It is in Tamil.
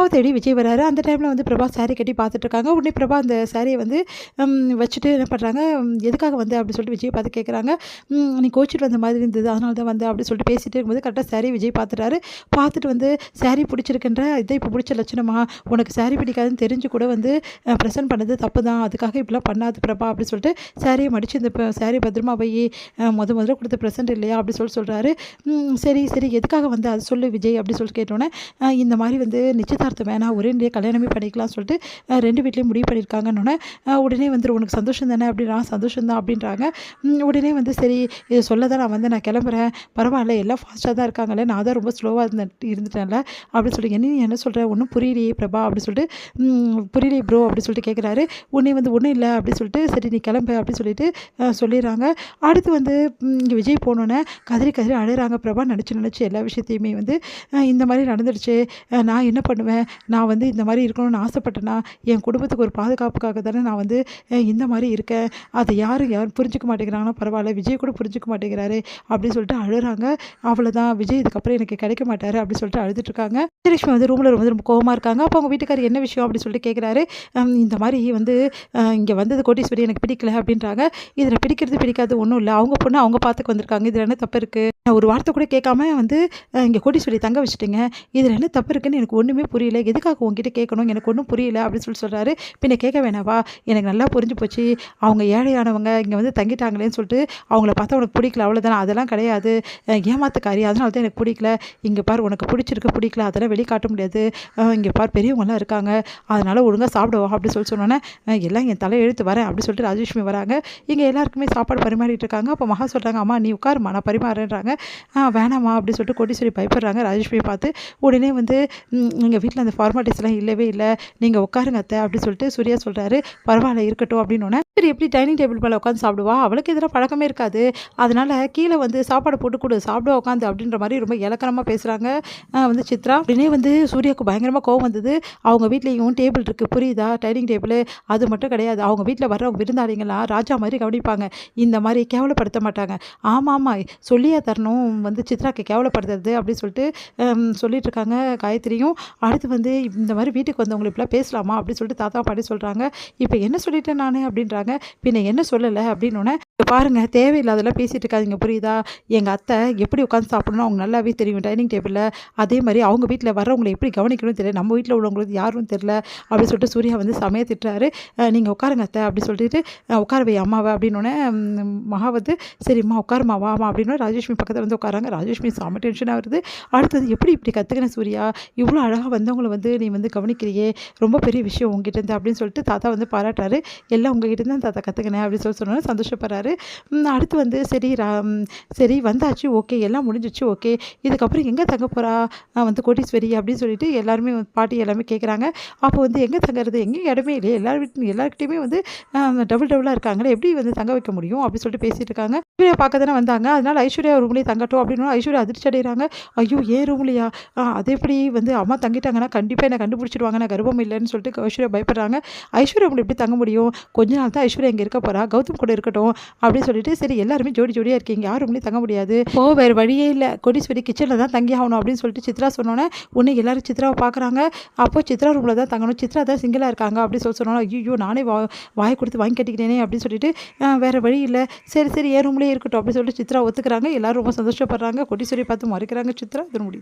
பிரபாவை தேடி விஜய் வராரு. அந்த டைமில் வந்து பிரபா சாரி கட்டி பார்த்துட்ருக்காங்க. உடனே பிரபா அந்த சாரியை வந்து வச்சுட்டு என்ன பண்ணுறாங்க, எதுக்காக வந்து அப்படி சொல்லிட்டு விஜய் பார்த்து கேட்குறாங்க. நீ கோச்சிட்டு வந்த மாதிரி இருந்தது, அதனால தான் வந்து அப்படி சொல்லிட்டு பேசிகிட்டே இருக்கும்போது கரெக்டாக சாரி விஜய் பார்த்துட்டாரு. பார்த்துட்டு வந்து சாரி பிடிச்சிருக்குன்ற இதை இப்போ பிடிச்ச லட்சணமா, உனக்கு சாரி பிடிக்காதுன்னு தெரிஞ்சு கூட வந்து ப்ரெசென்ட் பண்ணது தப்பு தான், அதுக்காக இப்படிலாம் பண்ணாது பிரபா அப்படி சொல்லிட்டு சாரியை மடித்து இந்த சாரி பத்திரமா போய் முதல்ல கொடுத்த ப்ரெசென்ட் இல்லையா அப்படி சொல்கிறாரு. சரி சரி எதுக்காக வந்து அது சொல்லு விஜய் அப்படி சொல்லிட்டு கேட்டோன்னே, இந்த மாதிரி வந்து நிச்சயதார்த்தம் வேணாம், ஒரே நிறைய கல்யாணமே பண்ணிக்கலாம்னு சொல்லிட்டு 2 வீட்லேயும் முடிவு பண்ணியிருக்காங்கன்னொன்னே, உடனே வந்து உனக்கு சந்தோஷம் தானே அப்படின்னா, சந்தோஷம் தான் அப்படின்றாங்க. உடனே வந்து சரி இதை சொல்ல தான் நான் கிளம்புறேன், பரவாயில்ல எல்லாம் ஃபாஸ்ட்டாக தான் இருக்காங்களே, நான் தான் ரொம்ப ஸ்லோவாக இருந்துட்டேன்ல அப்படின்னு சொல்லி, நீ என்ன சொல்கிற ஒன்றும் புரியலையே பிரபா அப்படி சொல்லிட்டு, புரியலையே ப்ரோ அப்படி சொல்லிட்டு கேட்குறாரு. உடனே வந்து ஒன்றும் இல்லை அப்படி சொல்லிட்டு, சரி நீ கிளம்பு அப்படி சொல்லிட்டு சொல்லிடுறாங்க. அடுத்து வந்து இங்கே விஜய் போனோன்னே கதறி கதறி அழுகிறாங்க. பிரபா நினச்சி எல்லா விஷயத்தையுமே வந்து இந்த மாதிரி நடந்துடுச்சு, நான் என்ன பண்ணுவேன், நான் வந்து இந்த மாதிரி இருக்கணும்னு ஆசைப்பட்டேன்னா என் குடும்பத்துக்கு ஒரு பாதுகாப்புக்காக தானே நான் வந்து இந்த மாதிரி இருக்கேன், அதை யாரும் புரிஞ்சிக்க மாட்டேங்கிறாங்கன்னா பரவாயில்ல, விஜய் கூட புரிஞ்சிக்க மாட்டேங்கிறாரு அப்படின்னு சொல்லிட்டு அழுகிறாங்க. அவ்வளோதான், விஜய் இதுக்கப்புறம் எனக்கு கிடைக்க மாட்டார் அப்படி சொல்லிட்டு அழுதுட்ருக்காங்க. விஜயலட்சுமி வந்து ரூமில் வந்து ரொம்ப கோவமாக இருக்காங்க. அப்போ அவங்க வீட்டுக்காரர் என்ன விஷயம் அப்படி சொல்லிட்டு கேட்குறாரு. இந்த மாதிரி வந்து இங்கே வந்தது கோட்டீஸ்வரி எனக்கு பிடிக்கல அப்படின்றாங்க. இதில் பிடிக்காது ஒன்றும் இல்லை, அவங்க பொண்ணு அவங்க பார்த்துக்கு வந்திருக்காங்க, இதில் என்ன தப்பு இருக்குது, ஒரு வார்த்தை கூட கேட்காம வந்து இங்கே கோட்டீஸ்வரி தங்க வச்சுட்டீங்க, இதில் என்ன தப்பு இருக்குன்னு எனக்கு ஒன்றுமே புரியல, எதுக்காக உங்ககிட்ட கேட்கணும், எனக்கு ஒன்றும் புரியல அப்படின்னு சொல்கிறாரு. பின்ன கேட்க வேணாவா, எனக்கு நல்லா புரிஞ்சு போச்சு, அவங்க ஏழையானவங்க இங்கே வந்து தங்கிட்டாங்களேன்னு சொல்லிட்டு அவங்கள பார்த்தா உனக்கு பிடிக்கல அவ்வளோதானே, அதெல்லாம் கிடையாது, ஏமாத்துக்காரி, அதனால தான் எனக்கு பிடிக்கல, இங்கே பார் உனக்கு பிடிச்சிருக்கு பிடிக்கல அதெல்லாம் வெளியே காட்ட முடியாது, இங்கே பார் பெரியவங்களாம் இருக்காங்க, அதனால் ஒழுங்காக சாப்பிடுவா அப்படி சொன்னோன்னே, எல்லாம் என் தலை எழுத்து வரேன் அப்படி சொல்லிட்டு ராஜலட்சுமி வராங்க. இங்கே எல்லாருக்குமே சாப்பாடு பரிமாறிட்டு இருக்காங்க. அப்போ மகா சொல்கிறாங்க, அம்மா நீ உட்காருமா நான் பரிமாறுன்றாங்க. வேணாம்மா அப்படி சொல்லிட்டு கோட்டீஸ்வரி பயப்படுறாங்க ராஜலட்சுமியை பார்த்து. உடனே வந்து எங்கள் வீட்டில் அந்த ஃபார்மாலிட்டிஸ்லாம் இல்லவே இல்லை, நீங்கள் உட்காருங்க அத்தை அப்படி சொல்லிட்டு சூர்யா சொல்கிறாரு. பரவாயில்ல இருக்கட்டும் அப்படின்னோடனே, சரி எப்படி டைனிங் டேபிள் மேலே உட்காந்து சாப்பிடுவா, அவளுக்கு எதிராக பழக்கமே இருக்காது, அதனால் கீழே வந்து சாப்பாடு போட்டு கொடு சாப்பிடுவா உட்காந்து அப்படின்ற மாதிரி ரொம்ப இலக்கணமாக பேசுகிறாங்க வந்து சித்ரா. உடனே வந்து சூர்யாவுக்கு பயங்கரமாக கோவம் வந்தது. அவங்க வீட்லேயும் டேபிள் இருக்குது புரியுதா, டைனிங் டேபிள், அது மட்டும் கிடையாது, அவங்க வீட்டில் வர்றவங்க விருந்தாளிங்களாம் ராஜா மாதிரி கவனிப்பாங்க, இந்த மாதிரி கேவலப்படுத்த மாட்டாங்க. ஆமாம் சொல்லியே தரணும் வந்து சித்ராக்கு கேவலப்படுத்துறது அப்படின்னு சொல்லிட்டு சொல்லிட்டு இருக்காங்க காயத்ரியும். அடுத்து வந்து இந்த மாதிரி வீட்டுக்கு வந்தவங்களை இப்படிலாம் பேசலாமா அப்படின்னு சொல்லிட்டு தாத்தா பாட்டி சொல்கிறாங்க. இப்போ என்ன சொல்லிட்டேன் நான் அப்படின்றாங்க. பின்ன என்ன சொல்லலை அப்படின்னோடனே, பாருங்கள் தேவையில்லாதெல்லாம் பேசிகிட்டு இருக்காதிங்க புரியுதா, எங்கள் அத்தை எப்படி உட்காந்து சாப்பிடணும் அவங்க நல்லாவே தெரியும் டைனிங் டேபிளில், அதே மாதிரி அவங்க வீட்டில் வர்றவங்களை எப்படி கவனிக்கணும்னு தெரியல, நம்ம வீட்டில் உள்ளவங்களுக்கு யாரும் தெரியல அப்படின்னு சொல்லிட்டு சூர்யா வந்து சமைய திட்டுறாரு. நீங்கள் உட்காருங்க அத்தை அப்படி சொல்லிட்டு உட்கார வை அம்மாவை அப்படின்னோடனே மகா வந்து சரிம்மா உட்காருமா வாமா அப்படின்னு ராஜலட்சுமி பக்கத்தில் வந்து உட்காராங்க. ராஜலட்சுமி செம்ம டென்ஷனாக வருது. அடுத்தது எப்படி இப்படி கற்றுக்கின சூர்யா, இவ்வளோ அழகாக வந்தவங்களை வந்து நீ வந்து கவனிக்கிறியே, ரொம்ப பெரிய விஷயம் உங்ககிட்டேருந்து அப்படின்னு சொல்லிட்டு தாத்தா வந்து பாராட்டுறாரு. எல்லாம் உங்ககிட்ட தான் தாத்தா கற்றுக்கினேன் அப்படின்னு சொன்னோன்னே சந்தோஷப்படுறாரு. அடுத்து வந்து சரி வந்தாச்சு ஓகே, எல்லாம் முடிஞ்சிச்சு ஓகே, இதுக்கப்புறம் எங்கே தங்க போகிறா வந்து கோட்டீஸ்வரி அப்படின்னு சொல்லிட்டு எல்லாருமே பாட்டி எல்லாமே கேட்குறாங்க. அப்போ வந்து எங்கே தங்குறது, எங்கேயும் இடமே இல்லையே, எல்லாருக்கிட்டையுமே வந்து டபுளாக இருக்காங்களே, எப்படி வந்து தங்க வைக்க முடியும் அப்படின்னு சொல்லிட்டு பேசிகிட்டு இருக்காங்க. ஐஸ்வர்யா பார்க்க தானே வந்தாங்க, அதனால் ஐஸ்வர்யா ரூம்லேயே தங்கட்டும் அப்படின்னு ஐஸ்வர்யா அதிர்ச்சி அடைகிறாங்க. ஐயோ ஏன் ரூம்லையா, அது எப்படி வந்து அம்மா தங்கிட்டாங்கன்னா கண்டிப்பாக என்ன கண்டுபிடிச்சிடுவாங்க, நான் கர்ப்பம் இல்லைன்னு சொல்லிட்டு ஐஸ்வர்யா பயப்படுறாங்க. ஐஸ்வர்யா உங்களுக்கு எப்படி தங்க முடியும், கொஞ்ச நாள் தான் ஐஸ்வர்யா இங்கே இருக்க போகிறா, கௌதம் கூட இருக்கட்டும் அப்படின்னு சொல்லிட்டு, சரி எல்லாருமே ஜோடியாக இருக்கீங்க, யார் ரூம்லேயும் தங்க முடியாது, வேறு வழியே இல்லை, கோடீஸ்வரி கிச்சனில் தான் தங்கி ஆகணும் அப்படின்னு சொல்லிட்டு சித்ரா சொன்னோன்னே, ஒன்று எல்லாரும் சித்ராவை பார்க்குறாங்க. அப்போ சித்ரா ரூமில் தான் தங்கணும், சித்ரா தான் சிங்கிளாக இருக்காங்க அப்படின்னு சொன்னோன்னா, ஐயோ நானே வாயை கொடுத்து வாங்கி கட்டிக்கிட்டேனே அப்படின்னு சொல்லிட்டு வேறு வழி இல்லை, சரி என் ரூம்லேயே இருக்கட்டும் அப்படின்னு சொல்லிட்டு சித்ரா ஒத்துக்கிறாங்க. எல்லாரும் ரொம்ப சந்தோஷப்படுறாங்க. கோடீஸ்வரி பார்த்து மறைக்கிறாங்க சித்ரா. இது முடியுது.